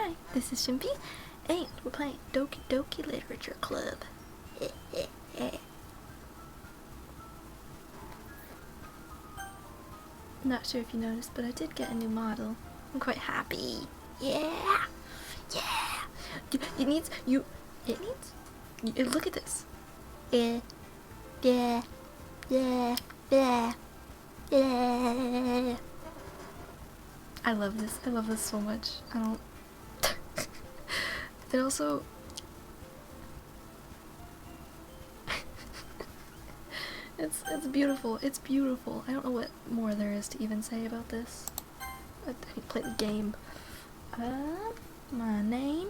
Hi, this is Shimpy, and we're playing Doki Doki Literature Club. Not sure if you noticed, but I did get a new model. I'm quite happy. Yeah! Yeah! It needs, look at this. Yeah. I love this so much. I don't... It also... It's beautiful. It's beautiful. I don't know what more there is to even say about this. I need to play the game. My name?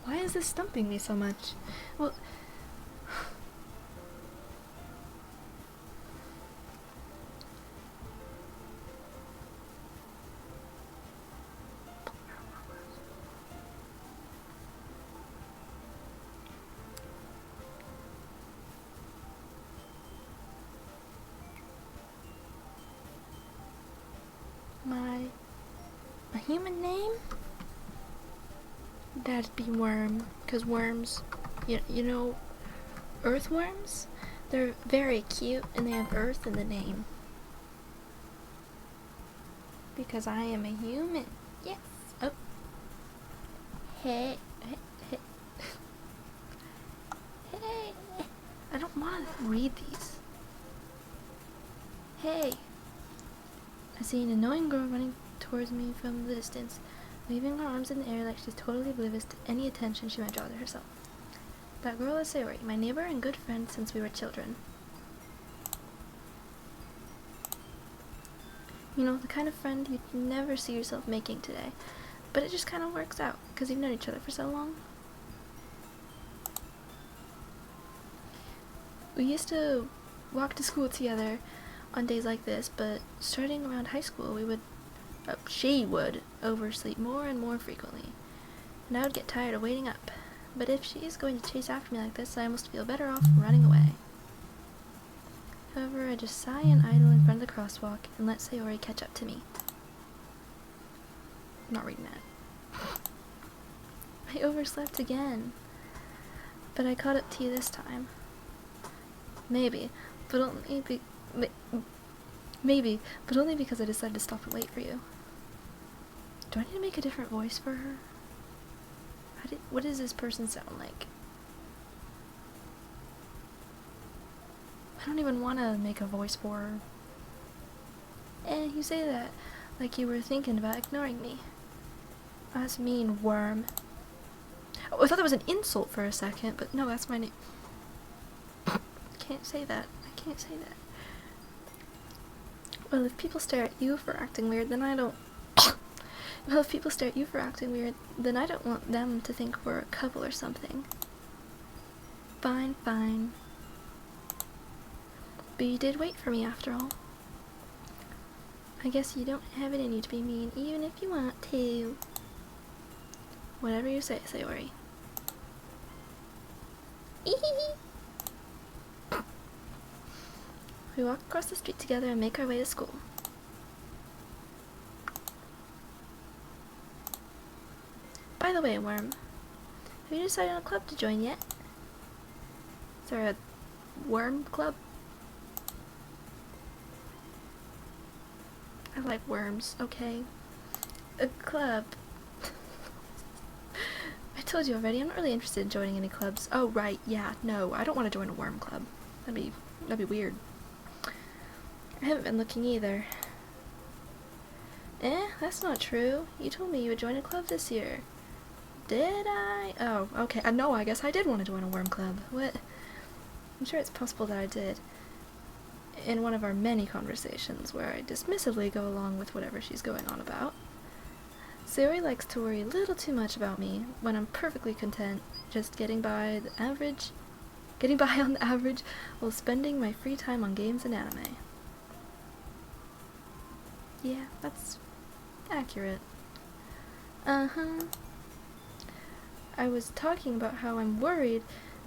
Why is this stumping me so much? Well... My human name? That'd be Worm, because worms, you know, earthworms? They're very cute and they have earth in the name. Because I am a human. Yes. Oh. Hey. Hey. I don't want to read these. Hey. I see an annoying girl running towards me from the distance, waving her arms in the air like she's totally oblivious to any attention she might draw to herself. That girl is Sayori, my neighbor and good friend since we were children. You know, the kind of friend you'd never see yourself making today, but it just kind of works out, because you've known each other for so long. We used to walk to school together on days like this, but starting around high school, she would oversleep more and more frequently, and I would get tired of waiting up. But if she is going to chase after me like this, I almost feel better off running away. However, I just sigh and idle in front of the crosswalk and let Sayori catch up to me. I'm not reading that. I overslept again, but I caught up to you this time. Maybe, but only because I decided to stop and wait for you. Do I need to make a different voice for her? What does this person sound like? I don't even want to make a voice for her. You say that like you were thinking about ignoring me. That's mean, Worm. Oh, I thought that was an insult for a second, but no, that's my name. I can't say that. I can't say that. Well, if people stare at you for acting weird, then I don't... Well, if people stare at you for acting weird, then I don't want them to think we're a couple or something. Fine, fine. But you did wait for me after all. I guess you don't have it in you to be mean, even if you want to. Whatever you say, Sayori. We walk across the street together and make our way to school. By the way, Worm, have you decided on a club to join yet? Is there a worm club? I like worms, okay. A club. I told you already, I'm not really interested in joining any clubs. Oh, right, yeah, no, I don't want to join a worm club. That'd be weird. I haven't been looking either. That's not true. You told me you would join a club this year. Did I? Oh, okay. No, I guess I did want to join a worm club. What? I'm sure it's possible that I did. In one of our many conversations where I dismissively go along with whatever she's going on about. Sayori likes to worry a little too much about me when I'm perfectly content just getting by on the average while spending my free time on games and anime. Yeah, that's accurate. Uh-huh. I was talking about how I'm worried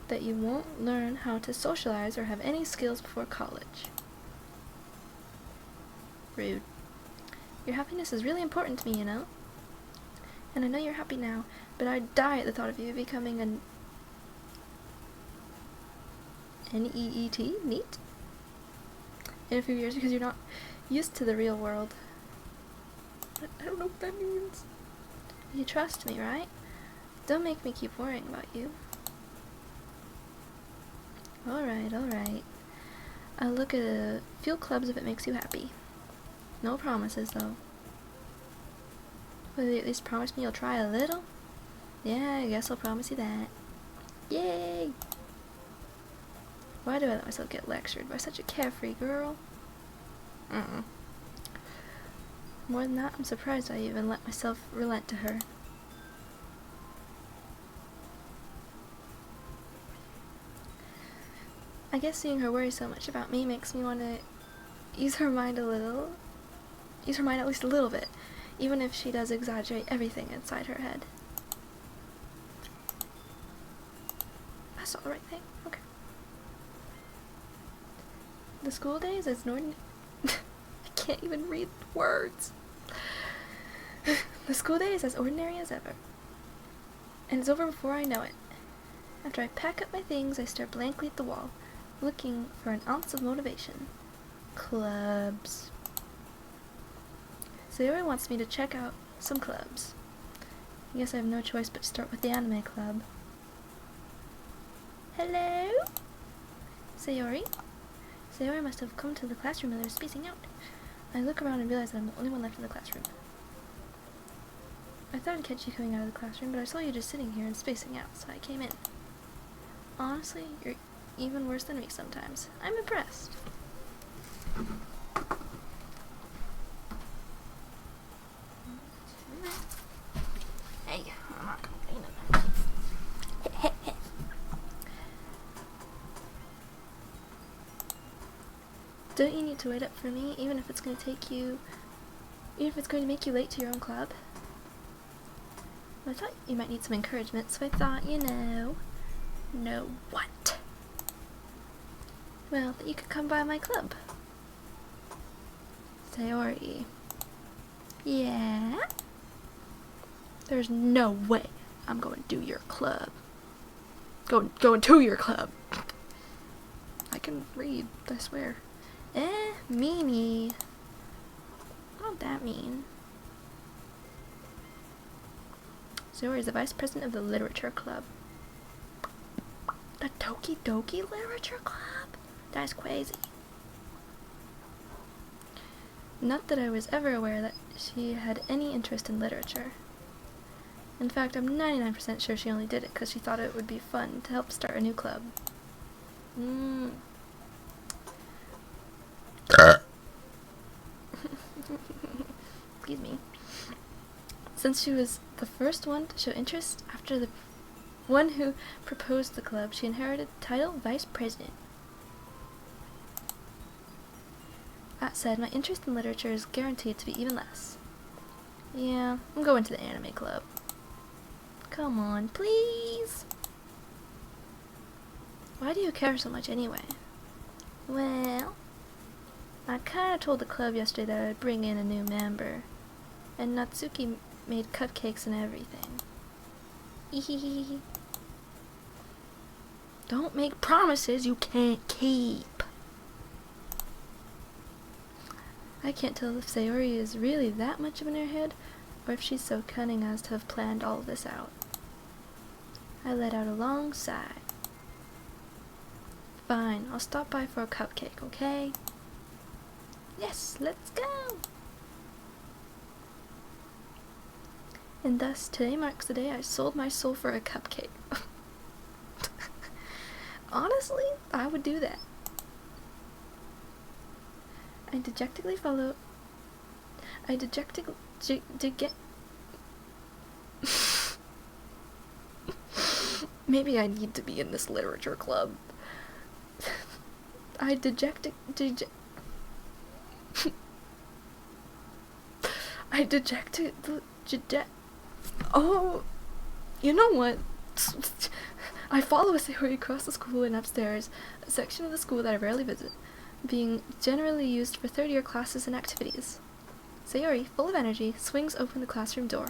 that you won't learn how to socialize or have any skills before college. Rude. Your happiness is really important to me, you know? And I know you're happy now, but I'd die at the thought of you becoming an NEET? Neat? In a few years, because you're not used to the real world. I don't know what that means. You trust me, right? Don't make me keep worrying about you. Alright, alright. I'll look at a few clubs if it makes you happy. No promises, though. Will you at least promise me you'll try a little? Yeah, I guess I'll promise you that. Yay! Why do I let myself get lectured by such a carefree girl? More than that, I'm surprised I even let myself relent to her. I guess seeing her worry so much about me makes me want to use her mind at least a little bit, even if she does exaggerate everything inside her head. That's all the right thing. Okay. The school days as an I can't even read words. The school day is as ordinary as ever. And it's over before I know it. After I pack up my things, I stare blankly at the wall, looking for an ounce of motivation. Clubs. Sayori wants me to check out some clubs. I guess I have no choice but to start with the anime club. Hello? Sayori? Sayori must have come to the classroom and they're spacing out. I look around and realize that I'm the only one left in the classroom. I thought I'd catch you coming out of the classroom, but I saw you just sitting here and spacing out, so I came in. Honestly, you're even worse than me sometimes. I'm impressed. Hey, I'm not complaining. Don't you need to wait up for me, even if it's going to make you late to your own club? Well, I thought you might need some encouragement, so I thought, know what? Well, that you could come by my club. Sayori. Yeah? There's no way I'm going to your club. Going to your club. I can read, I swear. Meanie. What would that mean? Sayori is the vice president of the literature club. The Toki Doki Literature Club? That's crazy. Not that I was ever aware that she had any interest in literature. In fact, I'm 99% sure she only did it because she thought it would be fun to help start a new club. Excuse me. Since she was the first one to show interest after the one who proposed the club, she inherited the title Vice President. That said, my interest in literature is guaranteed to be even less. Yeah, I'm going to the anime club. Come on, please! Why do you care so much anyway? Well, I kinda told the club yesterday that I'd bring in a new member, and Natsuki made cupcakes and everything. Ehehehe. Don't make promises you can't keep. I can't tell if Sayori is really that much of an airhead, or if she's so cunning as to have planned all of this out. I let out a long sigh. Fine, I'll stop by for a cupcake, okay? Yes, let's go! And thus, today marks the day I sold my soul for a cupcake. Honestly, I would do that. I dejectedly Maybe I need to be in this literature club. I dejected. Oh, you know what? I follow Sayori across the school and upstairs, a section of the school that I rarely visit, being generally used for third-year classes and activities. Sayori, full of energy, swings open the classroom door.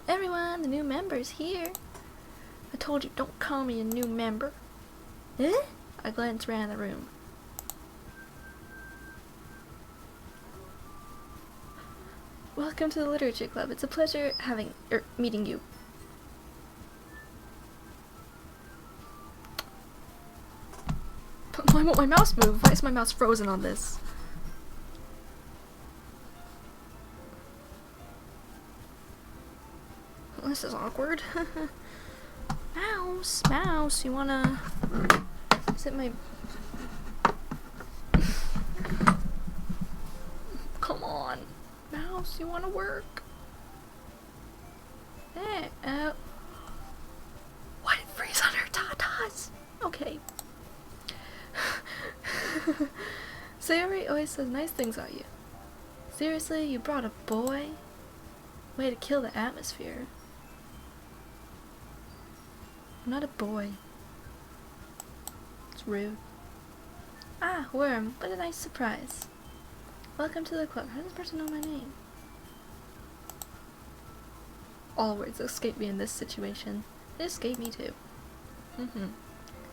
Everyone, the new member's here. I told you, don't call me a new member. Eh? I glanced around the room. Welcome to the Literature Club. It's a pleasure meeting you. But why won't my mouse move? Why is my mouse frozen on this? This is awkward. Mouse, you wanna... Is it my... Come on. Mouse, you wanna work? Hey, why did it freeze on her tatas? Okay. Sayori always says nice things about you. Seriously, you brought a boy? Way to kill the atmosphere. I'm not a boy. It's rude. Ah, Worm, what a nice surprise. Welcome to the club. How does this person know my name? All words escape me in this situation. It escaped me too.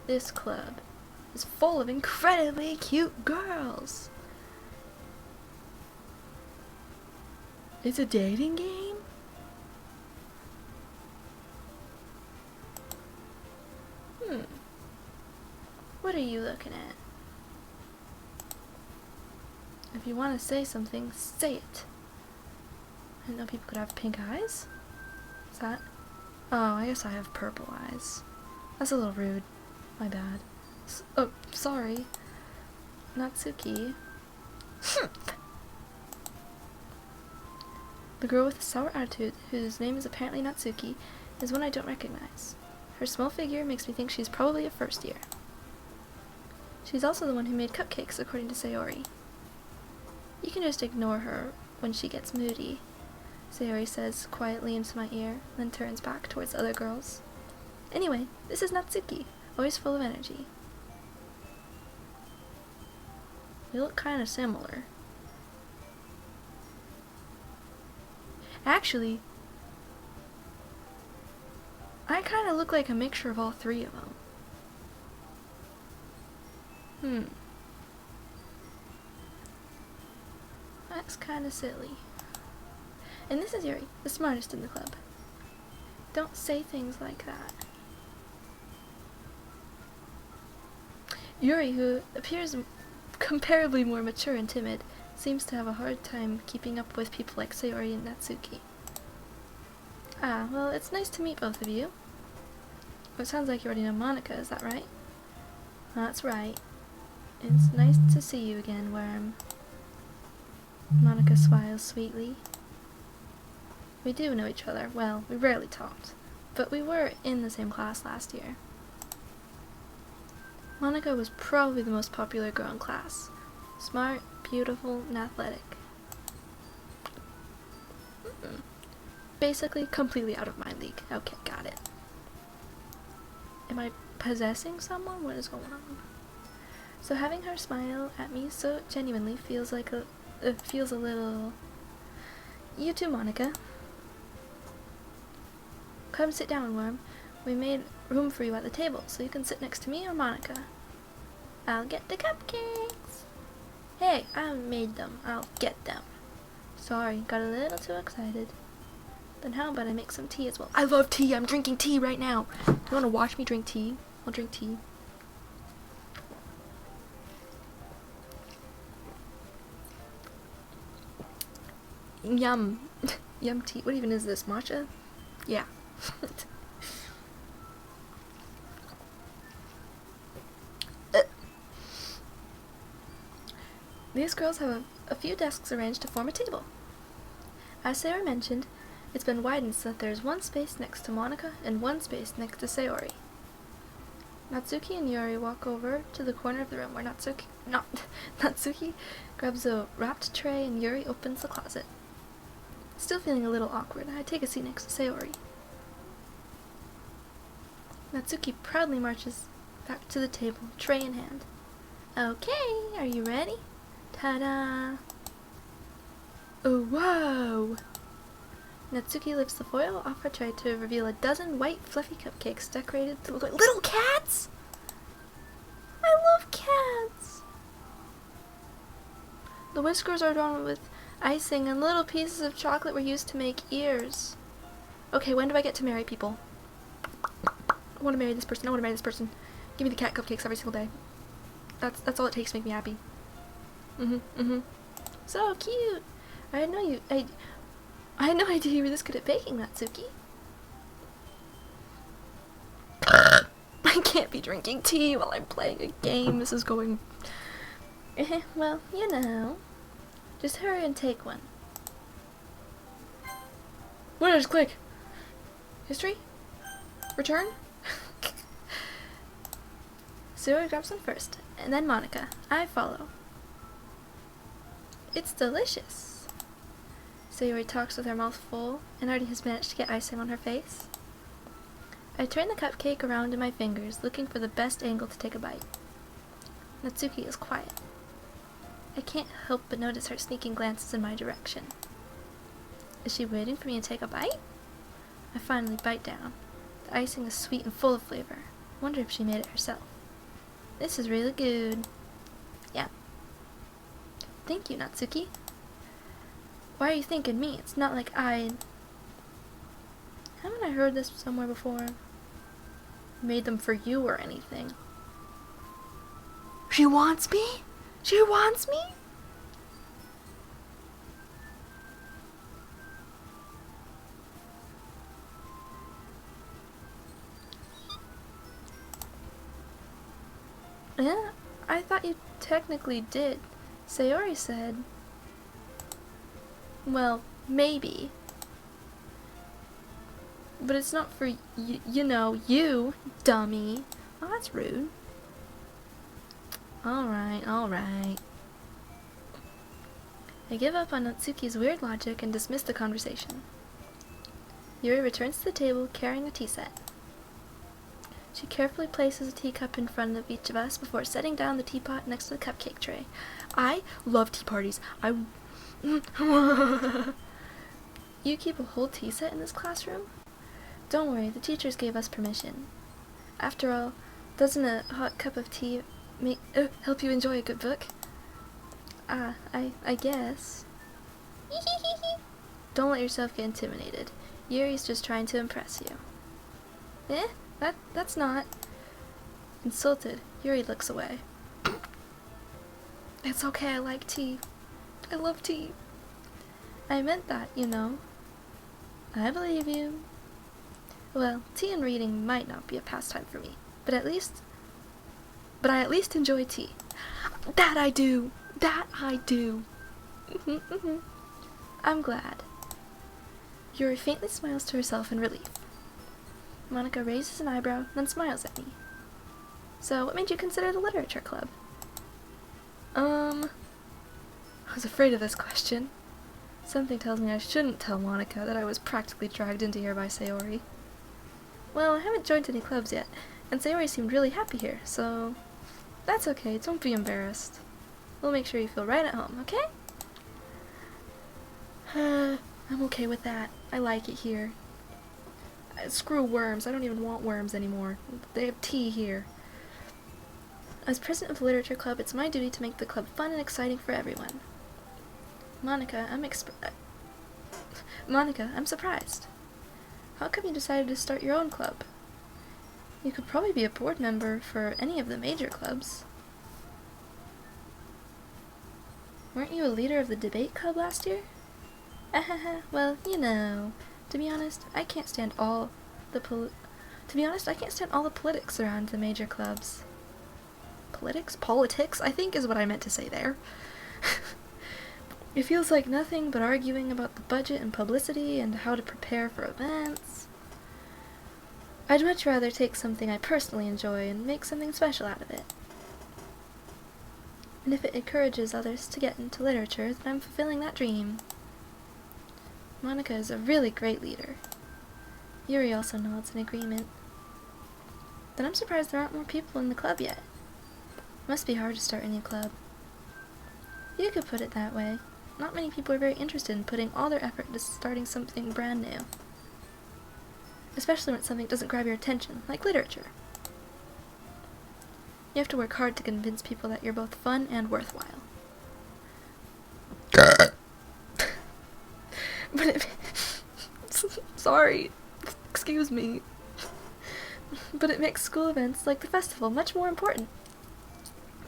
This club is full of incredibly cute girls. It's a dating game? What are you looking at? If you want to say something, say it. I didn't know people could have pink eyes. Is that? Oh, I guess I have purple eyes. That's a little rude. My bad. Oh, sorry. Natsuki. The girl with the sour attitude, whose name is apparently Natsuki, is one I don't recognize. Her small figure makes me think she's probably a first year. She's also the one who made cupcakes, according to Sayori. You can just ignore her when she gets moody, Sayori says quietly into my ear, then turns back towards the other girls. Anyway, this is Natsuki, always full of energy. We look kind of similar. Actually, I kind of look like a mixture of all three of them. That's kind of silly. And this is Yuri, the smartest in the club. Don't say things like that. Yuri, who appears comparably more mature and timid, seems to have a hard time keeping up with people like Sayori and Natsuki. Ah, well, it's nice to meet both of you. Oh, it sounds like you already know Monica, is that right? That's right. It's nice to see you again, Worm. Monica smiles sweetly. We do know each other. Well, we rarely talked, but we were in the same class last year. Monica was probably the most popular girl in class. Smart, beautiful, and athletic. Basically, completely out of my league. Okay, got it. Am I possessing someone? What is going on? So having her smile at me so genuinely feels like feels a little... You too, Monica. Come sit down, Worm. We made room for you at the table, so you can sit next to me or Monica. I'll get the cupcakes. Hey, I made them. I'll get them. Sorry, got a little too excited. Then how about I make some tea as well? I love tea. I'm drinking tea right now. Do you want to watch me drink tea? I'll drink tea. Yum. Yum tea. What even is this? Matcha? Yeah. These girls have a few desks arranged to form a table. As Sarah mentioned, it's been widened so that there's one space next to Monica and one space next to Sayori. Natsuki and Yuri walk over to the corner of the room where Natsuki grabs a wrapped tray and Yuri opens the closet. Still feeling a little awkward, I take a seat next to Sayori. Natsuki proudly marches back to the table, tray in hand. Okay, are you ready? Ta-da! Oh, whoa! Natsuki lifts the foil off her tray to reveal a dozen white, fluffy cupcakes decorated to look like little cats! I love cats! The whiskers are drawn with icing and little pieces of chocolate were used to make ears. Okay, when do I get to marry people? I want to marry this person. I want to marry this person. Give me the cat cupcakes every single day. That's all it takes to make me happy. So cute! I had no idea you were this good at baking, Natsuki. I can't be drinking tea while I'm playing a game. This is going... well, you know. Just hurry and take one. What did I just click? History? Return? Sayori grabs one first, and then Monica. I follow. It's delicious. Sayori talks with her mouth full and already has managed to get icing on her face. I turn the cupcake around in my fingers, looking for the best angle to take a bite. Natsuki is quiet. I can't help but notice her sneaking glances in my direction. Is she waiting for me to take a bite? I finally bite down. The icing is sweet and full of flavor. Wonder if she made it herself. This is really good. Yeah. Thank you, Natsuki. Why are you thanking me? It's not like haven't I heard this somewhere before? Made them for you or anything. She wants me? She wants me? Yeah, I thought you technically did. Sayori said... Well, maybe. But it's not for you know, you, dummy. Oh, that's rude. Alright. I give up on Natsuki's weird logic and dismiss the conversation. Yuri returns to the table carrying a tea set. She carefully places a teacup in front of each of us before setting down the teapot next to the cupcake tray. I love tea parties. You keep a whole tea set in this classroom? Don't worry, the teachers gave us permission. After all, doesn't a hot cup of tea help you enjoy a good book? I guess. Don't let yourself get intimidated. Yuri's just trying to impress you. That's not... Insulted, Yuri looks away. It's okay, I like tea. I love tea. I meant that, you know. I believe you. Well, tea and reading might not be a pastime for me, but I at least enjoy tea. That I do! I'm glad. Yuri faintly smiles to herself in relief. Monica raises an eyebrow, then smiles at me. So, what made you consider the literature club? I was afraid of this question. Something tells me I shouldn't tell Monica that I was practically dragged into here by Sayori. Well, I haven't joined any clubs yet, and Sayori seemed really happy here, so... That's okay, don't be embarrassed. We'll make sure you feel right at home, okay? I'm okay with that. I like it here. Screw worms, I don't even want worms anymore. They have tea here. As president of the Literature Club, it's my duty to make the club fun and exciting for everyone. Monica, I'm surprised. How come you decided to start your own club? You could probably be a board member for any of the major clubs. Weren't you a leader of the debate club last year? Well, you know, to be honest, I can't stand all the politics around the major clubs. Politics, I think is what I meant to say there. It feels like nothing but arguing about the budget and publicity and how to prepare for events. I'd much rather take something I personally enjoy and make something special out of it. And if it encourages others to get into literature, then I'm fulfilling that dream. Monica is a really great leader. Yuri also nods in agreement. Then I'm surprised there aren't more people in the club yet. It must be hard to start a new club. You could put it that way. Not many people are very interested in putting all their effort into starting something brand new. Especially when it's something that doesn't grab your attention, like literature. You have to work hard to convince people that you're both fun and worthwhile. But it... Sorry. Excuse me. But it makes school events like the festival much more important.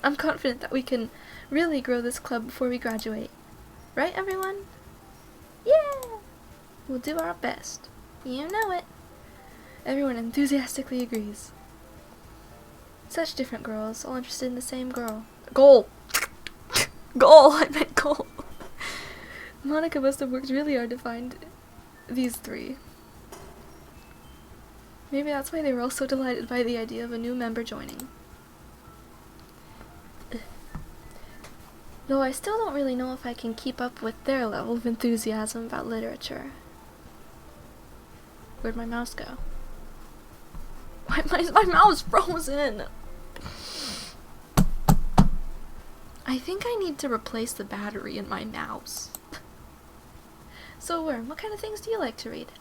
I'm confident that we can really grow this club before we graduate. Right, everyone? Yeah! We'll do our best. You know it. Everyone enthusiastically agrees. Such different girls, all interested in the same goal. Goal! I meant goal. Monica must have worked really hard to find these three. Maybe that's why they were all so delighted by the idea of a new member joining. Though I still don't really know if I can keep up with their level of enthusiasm about literature. Where'd my mouse go? Why is my mouse frozen? I think I need to replace the battery in my mouse. So, Worm, what kind of things do you like to read?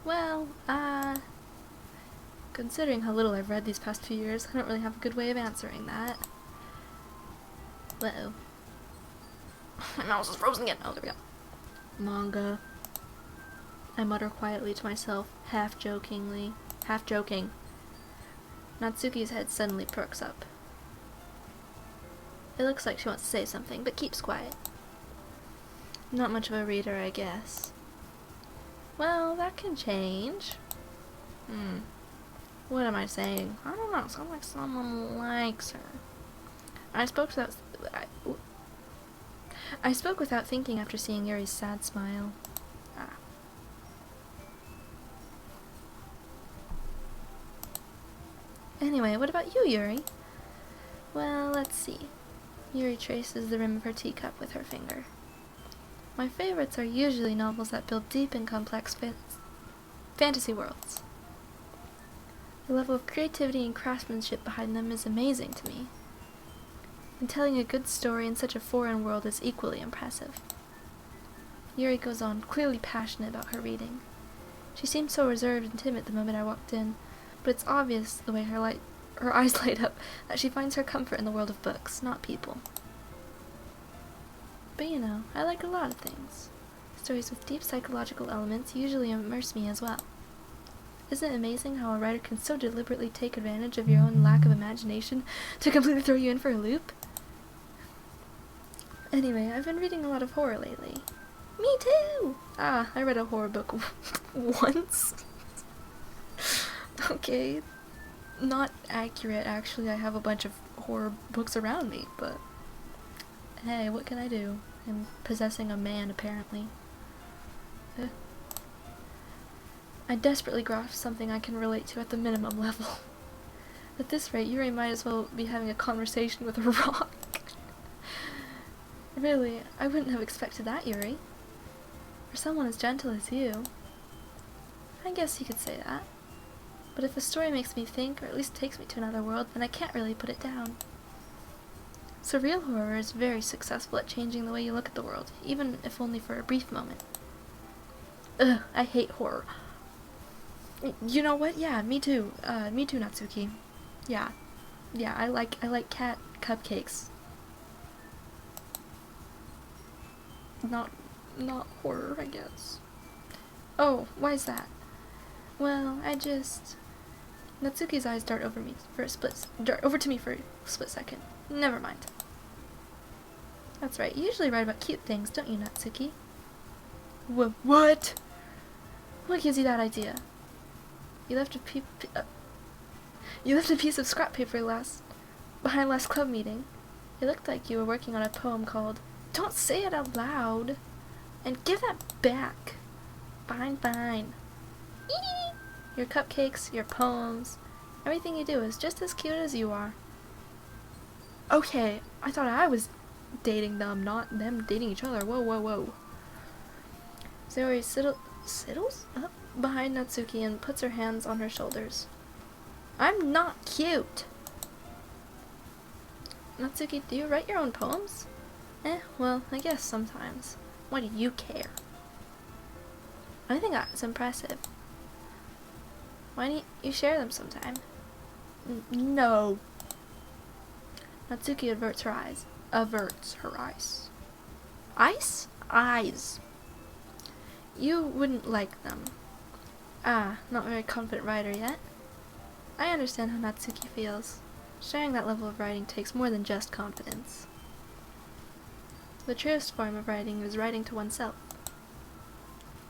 Well, considering how little I've read these past few years, I don't really have a good way of answering that. Uh-oh. My mouse is frozen again. Oh, there we go. Manga. I mutter quietly to myself, half joking. Natsuki's head suddenly perks up. It looks like she wants to say something, but keeps quiet. Not much of a reader, I guess. Well, that can change. What am I saying? I don't know. Sounds like someone likes her. I spoke without thinking after seeing Yuri's sad smile. Anyway, what about you, Yuri? Well, let's see. Yuri traces the rim of her teacup with her finger. My favorites are usually novels that build deep and complex fantasy worlds. The level of creativity and craftsmanship behind them is amazing to me. And telling a good story in such a foreign world is equally impressive. Yuri goes on, clearly passionate about her reading. She seemed so reserved and timid the moment I walked in, but it's obvious the way her eyes light up that she finds her comfort in the world of books, not people. But you know, I like a lot of things. Stories with deep psychological elements usually immerse me as well. Isn't it amazing how a writer can so deliberately take advantage of your own lack of imagination to completely throw you in for a loop? Anyway, I've been reading a lot of horror lately. Me too! I read a horror book once. Okay, not accurate actually. I have a bunch of horror books around me, but hey, what can I do? I'm possessing a man, apparently. I desperately grasp something I can relate to at the minimum level. At this rate, Yuri might as well be having a conversation with a rock. Really, I wouldn't have expected that, Yuri. For someone as gentle as you. I guess you could say that. But if a story makes me think, or at least takes me to another world, then I can't really put it down. Surreal horror is very successful at changing the way you look at the world, even if only for a brief moment. Ugh, I hate horror. You know what? Yeah, me too. Me too, Natsuki. Yeah, I like cat cupcakes. Not horror, I guess. Oh, why is that? Well, Natsuki's eyes dart over to me for a split second. Never mind. That's right. You usually write about cute things, don't you, Natsuki? What? What gives you that idea? You left a piece of scrap paper behind last club meeting. It looked like you were working on a poem called "Don't Say It Out Loud," and give that back. Fine, fine. Your cupcakes, your poems, everything you do is just as cute as you are. Okay, I thought I was dating them, not them dating each other. Whoa, whoa, whoa. Sayori siddles up behind Natsuki and puts her hands on her shoulders. I'm not cute! Natsuki, do you write your own poems? Well, I guess sometimes. Why do you care? I think that's impressive. Why don't you share them sometime? No. Natsuki averts her eyes. Ice? Eyes. You wouldn't like them. Ah, not very confident writer yet. I understand how Natsuki feels. Sharing that level of writing takes more than just confidence. The truest form of writing is writing to oneself.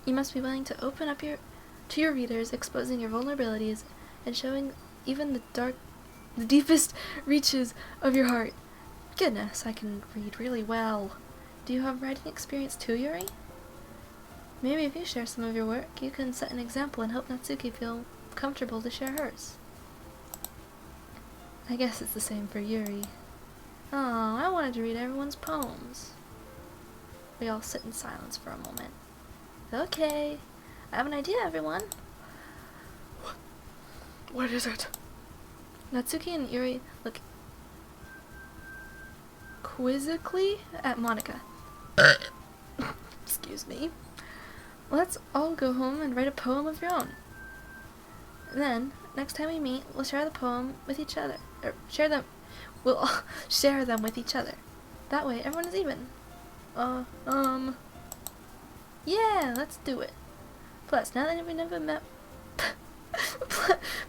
You must be willing to open up to your readers, exposing your vulnerabilities and showing even the deepest reaches of your heart. Goodness, I can read really well. Do you have writing experience too, Yuri? Maybe if you share some of your work, you can set an example and help Natsuki feel comfortable to share hers. I guess it's the same for Yuri. Oh, I wanted to read everyone's poems. We all sit in silence for a moment. Okay, I have an idea, everyone. What is it? Natsuki and Yuri look quizzically at Monika. Excuse me. Let's all go home and write a poem of your own. Then, next time we meet, we'll share the poem with each other. We'll all share them with each other. That way, everyone is even. Yeah, let's do it. Plus, now that we never met.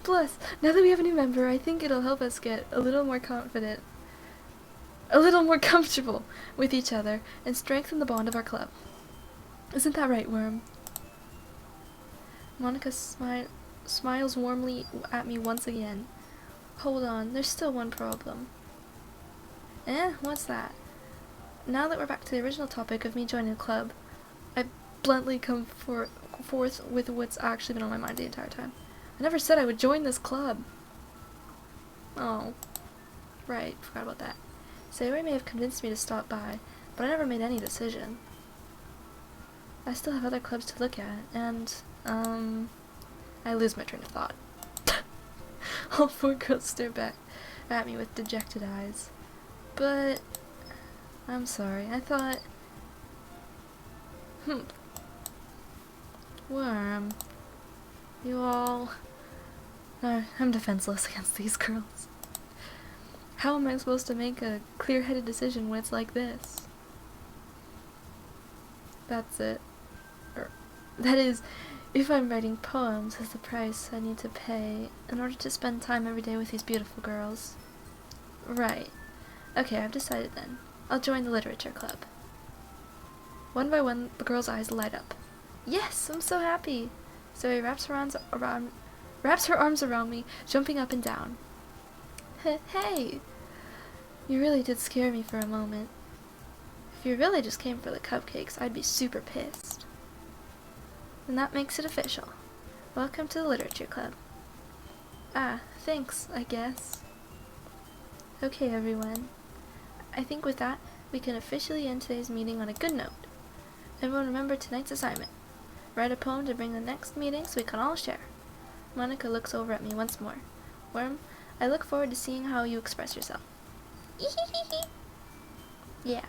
Plus, now that we have a new member, I think it'll help us get a little more confident, a little more comfortable with each other, and strengthen the bond of our club. Isn't that right, Worm? Monika smiles warmly at me once again. Hold on, there's still one problem. What's that? Now that we're back to the original topic of me joining a club, I bluntly come forth with what's actually been on my mind the entire time. I never said I would join this club. Oh. Right, forgot about that. Sayori may have convinced me to stop by, but I never made any decision. I still have other clubs to look at, and, I lose my train of thought. All four girls stare back at me with dejected eyes. But, I'm sorry, I thought... Worm. You all... No, I'm defenseless against these girls. How am I supposed to make a clear-headed decision when it's like this? That's it. That is, if I'm writing poems as the price I need to pay in order to spend time every day with these beautiful girls. Right. Okay, I've decided then. I'll join the literature club. One by one, the girl's eyes light up. Yes, I'm so happy! So he wraps her arms around me, jumping up and down. Hey! You really did scare me for a moment. If you really just came for the cupcakes, I'd be super pissed. And that makes it official. Welcome to the literature club. Ah, thanks, I guess. Okay, everyone. I think with that, we can officially end today's meeting on a good note. Everyone remember tonight's assignment. Write a poem to bring the next meeting so we can all share. Monika looks over at me once more. Worm, I look forward to seeing how you express yourself. Yeah.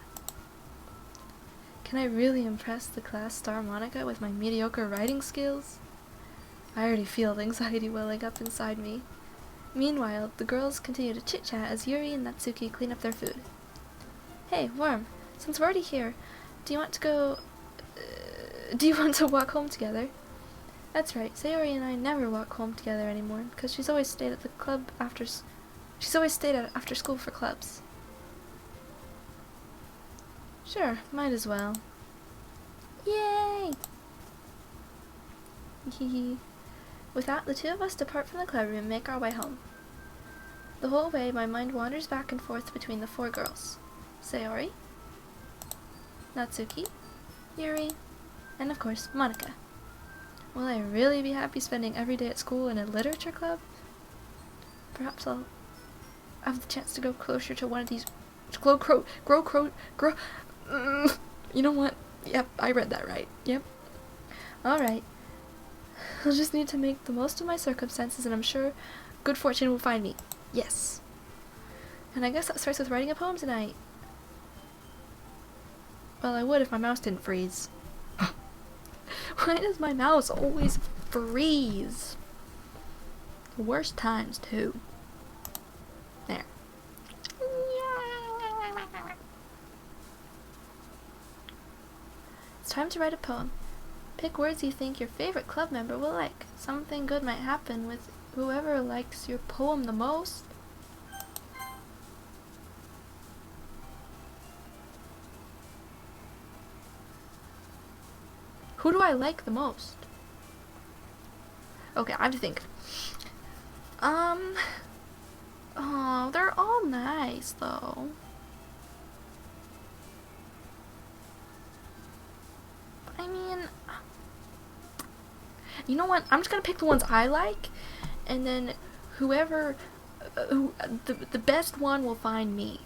Can I really impress the class star Monika with my mediocre writing skills? I already feel anxiety welling up inside me. Meanwhile, the girls continue to chit-chat as Yuri and Natsuki clean up their food. Hey, Worm, since we're already here, do you want to walk home together? That's right, Sayori and I never walk home together anymore, because she's always stayed at the club after school for clubs. Sure, might as well. Yay! With that, the two of us depart from the club room and make our way home. The whole way, my mind wanders back and forth between the four girls. Sayori, Natsuki, Yuri, and of course, Monika. Will I really be happy spending every day at school in a literature club? Perhaps I'll have the chance to go closer to one of these you know what? Yep, I read that right. Yep. Alright. I'll just need to make the most of my circumstances, and I'm sure good fortune will find me. Yes. And I guess that starts with writing a poem tonight. Well, I would if my mouse didn't freeze. Why does my mouse always freeze? The worst times, too. There. It's time to write a poem. Pick words you think your favorite club member will like. Something good might happen with whoever likes your poem the most. Who do I like the most? Okay, I have to think. Oh, they're all nice, though. I mean, you know what? I'm just gonna pick the ones I like, and then whoever, the best one will find me.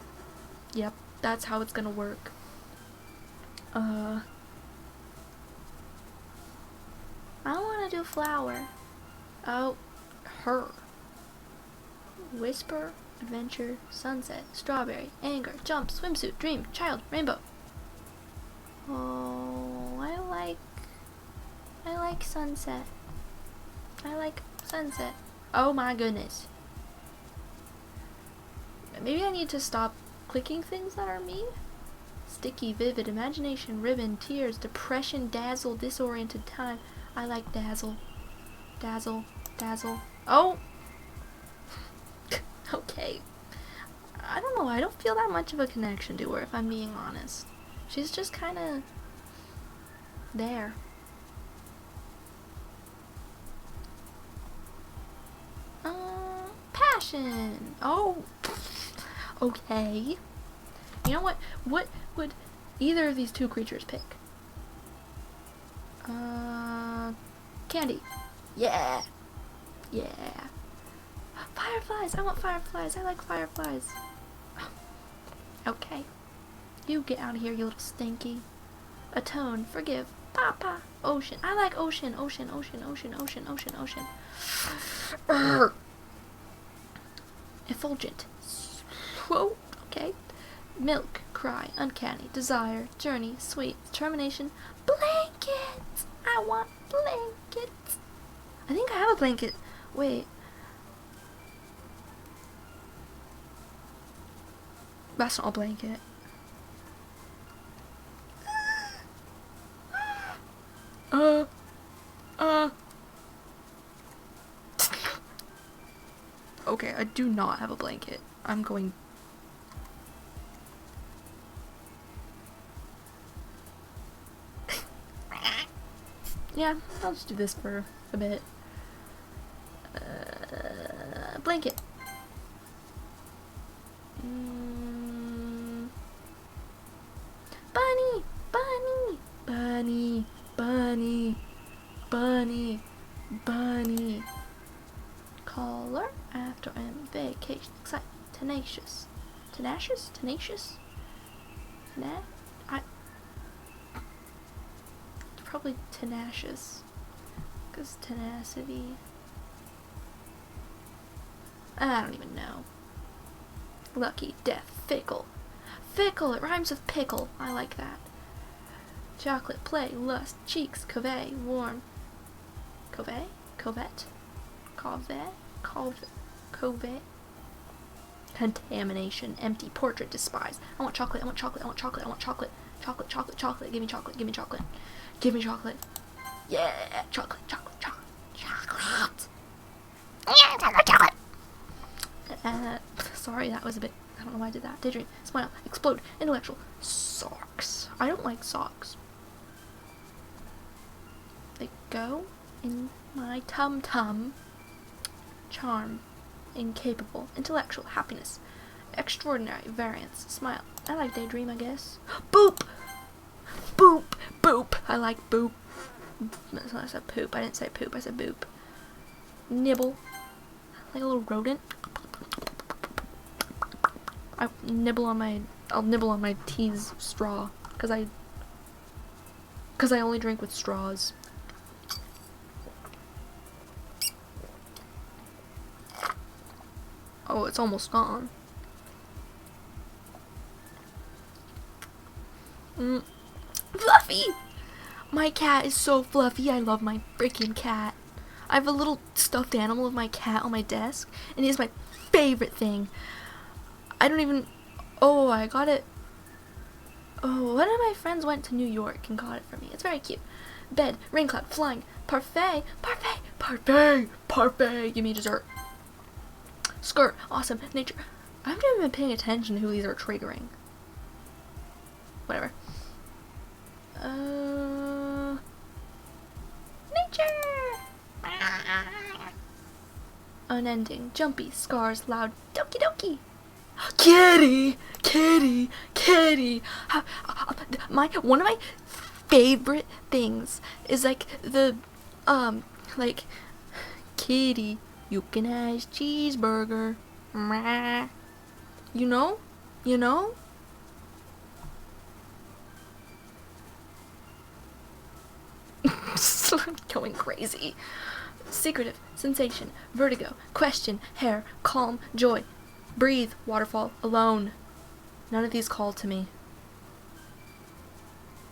Yep, that's how it's gonna work. I wanna do flower. Oh, her. Whisper, adventure, sunset, strawberry, anger, jump, swimsuit, dream, child, rainbow. Oh, I like sunset. I like sunset. Oh my goodness. Maybe I need to stop clicking things that are me. Sticky, vivid, imagination, ribbon, tears, depression, dazzle, disoriented time. I like dazzle. Dazzle. Dazzle. Oh! Okay. I don't know, I don't feel that much of a connection to her, if I'm being honest. She's just kinda there. Passion! Oh! Okay. You know what? What would either of these two creatures pick? Candy. Yeah! Yeah! Fireflies! I want fireflies! I like fireflies! Okay. You get out of here, you little stinky. Atone, forgive, papa, ocean. I like ocean, ocean, ocean, ocean, ocean, ocean, ocean. Effulgent. Whoa, okay. Milk, cry, uncanny, desire, journey, sweet, determination, blanket. I want blanket. I think I have a blanket. Wait. That's not a blanket. Okay, I do not have a blanket. I'm going... Yeah, I'll just do this for a bit. Blanket. Bunny! Bunny! Bunny! Bunny! Bunny! Bunny! Caller after I'm vacation. Excited. Tenacious. Tenacious? Tenacious? Probably tenacious. Because tenacity. I don't even know. Lucky, death, fickle. Fickle! It rhymes with pickle. I like that. Chocolate, play, lust, cheeks, covey, warm. Covey? Covette? Covey? Covey? Contamination, empty, portrait, despise. I want chocolate, I want chocolate, I want chocolate, I want chocolate. Chocolate, chocolate, chocolate. Give me chocolate, give me chocolate. Give me chocolate. Yeah! Chocolate, chocolate, chocolate. Chocolate! Yeah, chocolate, chocolate! Sorry, that was a bit... I don't know why I did that. Daydream. Smile. Explode. Intellectual. Socks. I don't like socks. They go in my tum-tum. Charm. Incapable. Intellectual. Happiness. Extraordinary. Variance. Smile. I like daydream, I guess. Boop! Boop! Boop! I like boop. I said poop. I didn't say poop. I said boop. Nibble. Like a little rodent. I'll nibble on my tea's straw. Cause I only drink with straws. Oh, it's almost gone. Fluffy! My cat is so fluffy. I love my freaking cat. I have a little stuffed animal of my cat on my desk, and he's my favorite thing. I don't even... Oh, I got it. Oh, one of my friends went to New York and got it for me. It's very cute. Bed, rain cloud, flying, parfait, parfait, parfait, parfait. Give me dessert. Skirt, awesome, nature. I haven't even been paying attention to who these are triggering. Whatever. Nature! Unending, jumpy, scars, loud, doki doki. Kitty, kitty, kitty. One of my favorite things is like the, like, kitty, you can have cheeseburger. You know? You know? I'm going crazy. Secretive, sensation, vertigo, question, hair, calm, joy, breathe, waterfall, alone. None of these call to me.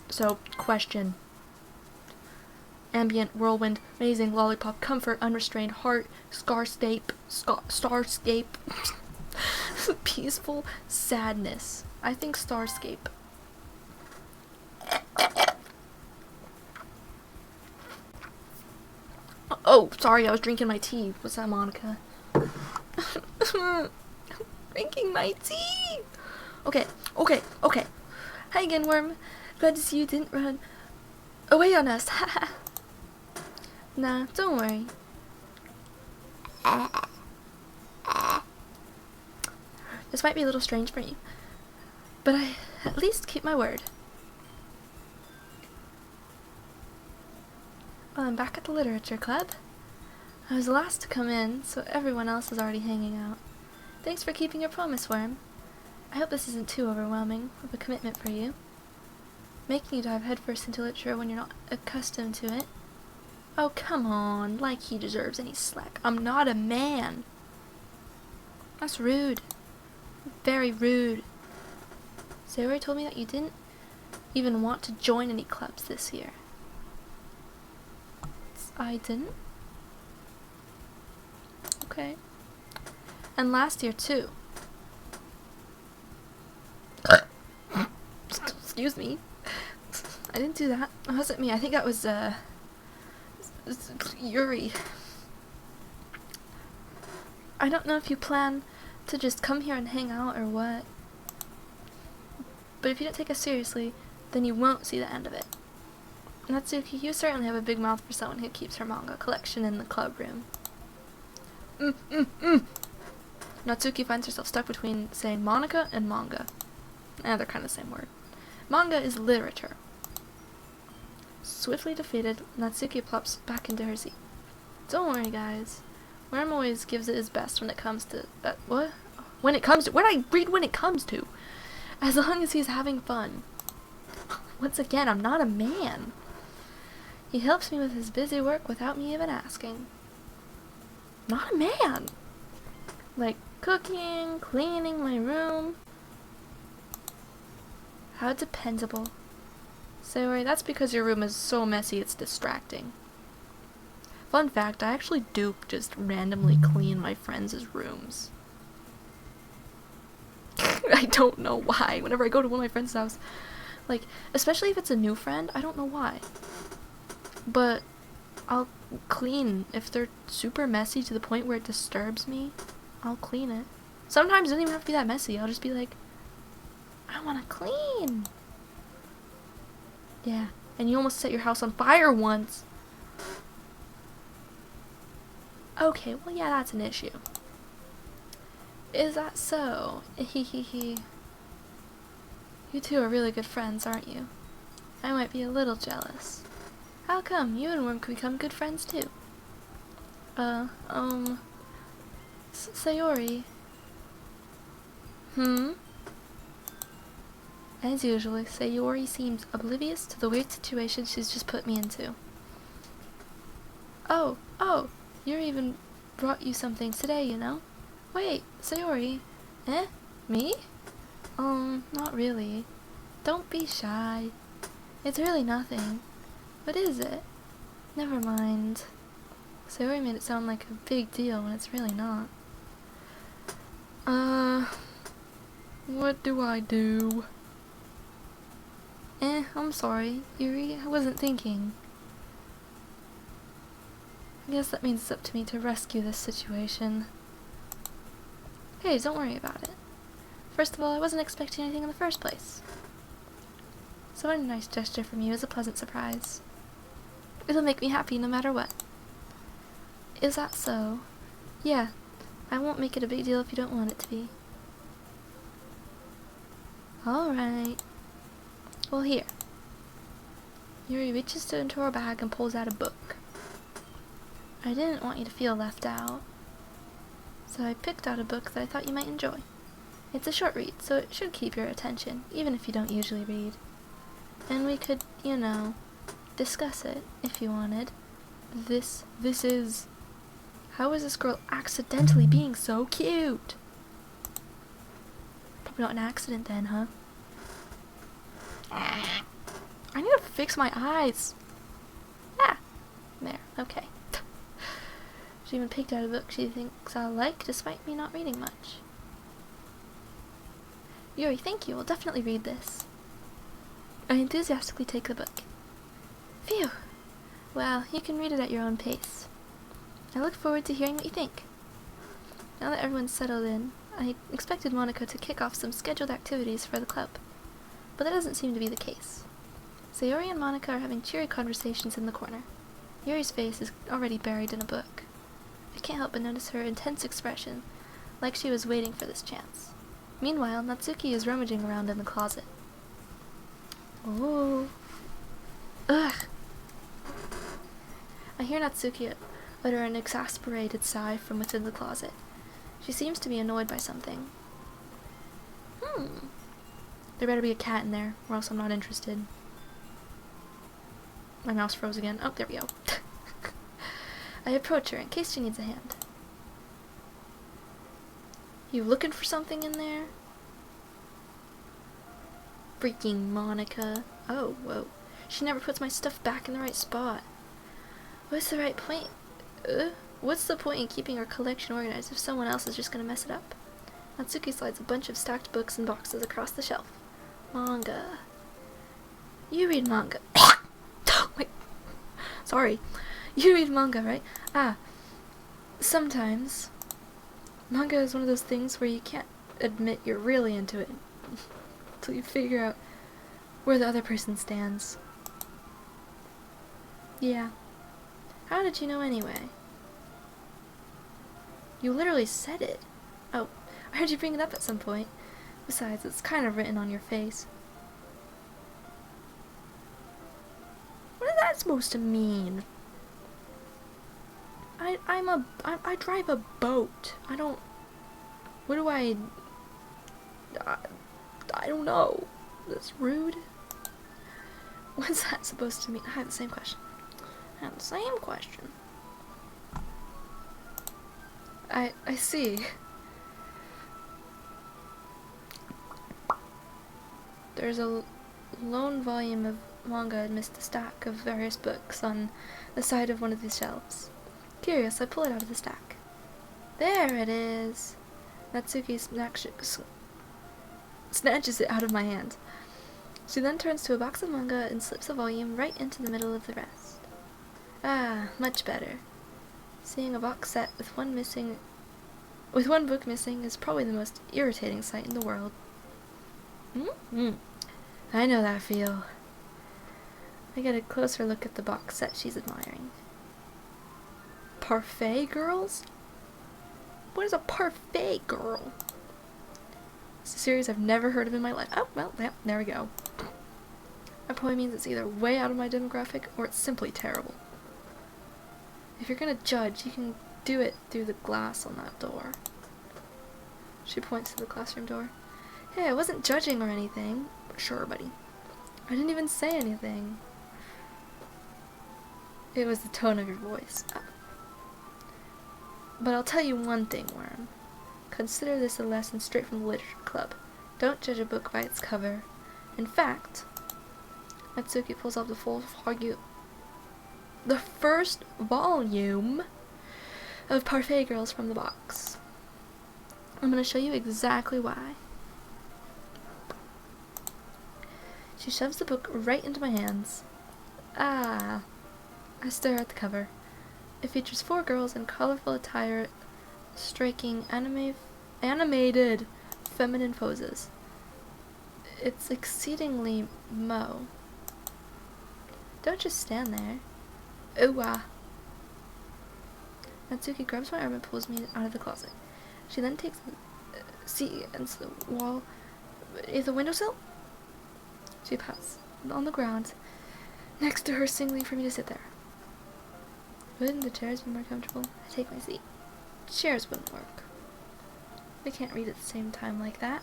So, question. Ambient, whirlwind, amazing, lollipop, comfort, unrestrained, heart, starscape, peaceful, sadness. I think starscape. Oh, sorry, I was drinking my tea. What's that, Monica? Drinking my tea! Okay. Hi again, worm. Glad to see you didn't run away on us. Nah, don't worry. This might be a little strange for you, but I at least keep my word. Well, I'm back at the literature club. I was the last to come in, so everyone else is already hanging out. Thanks for keeping your promise, Worm. I hope this isn't too overwhelming of a commitment for you. Making you dive headfirst into literature when you're not accustomed to it. Oh, come on, like he deserves any slack. I'm not a man. That's rude. Very rude. Sayori told me that you didn't even want to join any clubs this year. I didn't? Okay. And last year, too. Excuse me. I didn't do that. That wasn't me. I think that was, Yuri. I don't know if you plan to just come here and hang out or what. But if you don't take us seriously, then you won't see the end of it. Natsuki, you certainly have a big mouth for someone who keeps her manga collection in the club room. Natsuki finds herself stuck between saying Monica and manga. They're kind of the same word. Manga is literature. Swiftly defeated, Natsuki plops back into her seat. Don't worry, guys. Worm always gives it his best when it comes to... what? When it comes to... Where did I read when it comes to? As long as he's having fun. Once again, I'm not a man. He helps me with his busy work without me even asking. Not a man! Like, cooking, cleaning my room. How dependable. Sayori, that's because your room is so messy it's distracting. Fun fact, I actually do just randomly clean my friends' rooms. I don't know why. Whenever I go to one of my friends' house, like, especially if it's a new friend, I don't know why. But I'll clean. If they're super messy to the point where it disturbs me, I'll clean it. Sometimes it doesn't even have to be that messy. I'll just be like, I want to clean. Yeah, and you almost set your house on fire once. Okay, well, yeah, that's an issue. Is that so? Hehehe. You two are really good friends, aren't you? I might be a little jealous. How come? You and Worm could become good friends too. Sayori. As usual, Sayori seems oblivious to the weird situation she's just put me into. Oh, Yuri even brought you something today, you know? Wait, Sayori. Eh? Me? Not really. Don't be shy. It's really nothing. What is it? Never mind. Sayori made it sound like a big deal when it's really not. What do I do? I'm sorry, Yuri. I wasn't thinking. I guess that means it's up to me to rescue this situation. Hey, don't worry about it. First of all, I wasn't expecting anything in the first place. So a nice gesture from you is a pleasant surprise. It'll make me happy no matter what. Is that so? Yeah. I won't make it a big deal if you don't want it to be. Alright. Well, here. Yuri reaches into her bag and pulls out a book. I didn't want you to feel left out, so I picked out a book that I thought you might enjoy. It's a short read, so it should keep your attention, even if you don't usually read. And we could, you know, discuss it, if you wanted. This is... How is this girl accidentally being so cute? Probably not an accident then, huh? I need to fix my eyes. Ah! There, okay. She even picked out a book she thinks I'll like, despite me not reading much. Yuri, thank you. I'll definitely read this. I enthusiastically take the book. Phew! Well, you can read it at your own pace. I look forward to hearing what you think. Now that everyone's settled in, I expected Monica to kick off some scheduled activities for the club, but that doesn't seem to be the case. Sayori and Monica are having cheery conversations in the corner. Yuri's face is already buried in a book. I can't help but notice her intense expression, like she was waiting for this chance. Meanwhile, Natsuki is rummaging around in the closet. Oh. Ugh! I hear Natsuki utter an exasperated sigh from within the closet. She seems to be annoyed by something. There better be a cat in there, or else I'm not interested. My mouse froze again. Oh, there we go. I approach her in case she needs a hand. You looking for something in there? Freaking Monica. Oh, whoa. She never puts my stuff back in the right spot. What's the right point? What's the point in keeping her collection organized if someone else is just gonna mess it up? Natsuki slides a bunch of stacked books and boxes across the shelf. Manga. You read manga. Wait. Sorry. You read manga, right? Ah. Sometimes. Manga is one of those things where you can't admit you're really into it until you figure out where the other person stands. Yeah. How did you know anyway? You literally said it. Oh, I heard you bring it up at some point. Besides, it's kind of written on your face. What is that supposed to mean? I drive a boat. I don't... What do I don't know. That's rude. What's that supposed to mean? I have the same question. I see. There's a lone volume of manga amidst a stack of various books on the side of one of these shelves. Curious, I pull it out of the stack. There it is! Natsuki snatches it out of my hand. She then turns to a box of manga and slips a volume right into the middle of the rest. Ah, much better. Seeing a box set with one book missing is probably the most irritating sight in the world. I know that feel. I get a closer look at the box set she's admiring. Parfait girls? What is a parfait girl? It's a series I've never heard of in my life. Oh, well, yeah, there we go. probably means it's either way out of my demographic or it's simply terrible. If you're gonna judge, you can do it through the glass on that door. She points to the classroom door. Hey, I wasn't judging or anything. Sure, buddy. I didn't even say anything. It was the tone of your voice. But I'll tell you one thing, Worm. Consider this a lesson straight from the Literature Club. Don't judge a book by its cover. In fact, Natsuki pulls off the first volume of Parfait Girls from the box. I'm going to show you exactly why. She shoves the book right into my hands. Ah. I stare at the cover. It features 4 girls in colorful attire striking animated feminine poses. It's exceedingly mo. Don't just stand there. Ooh ah. Natsuki grabs my arm and pulls me out of the closet. She then takes a seat against the wall. Is the windowsill? She pats on the ground next to her, signaling for me to sit there. Wouldn't the chairs be more comfortable? I take my seat. Chairs wouldn't work. We can't read at the same time like that.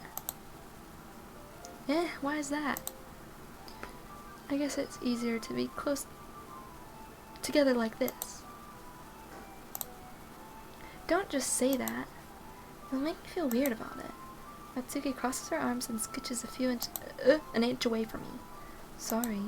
Why is that? I guess it's easier to be close together like this. Don't just say that. It'll make me feel weird about it. Natsuki crosses her arms and scooches an inch away from me. Sorry.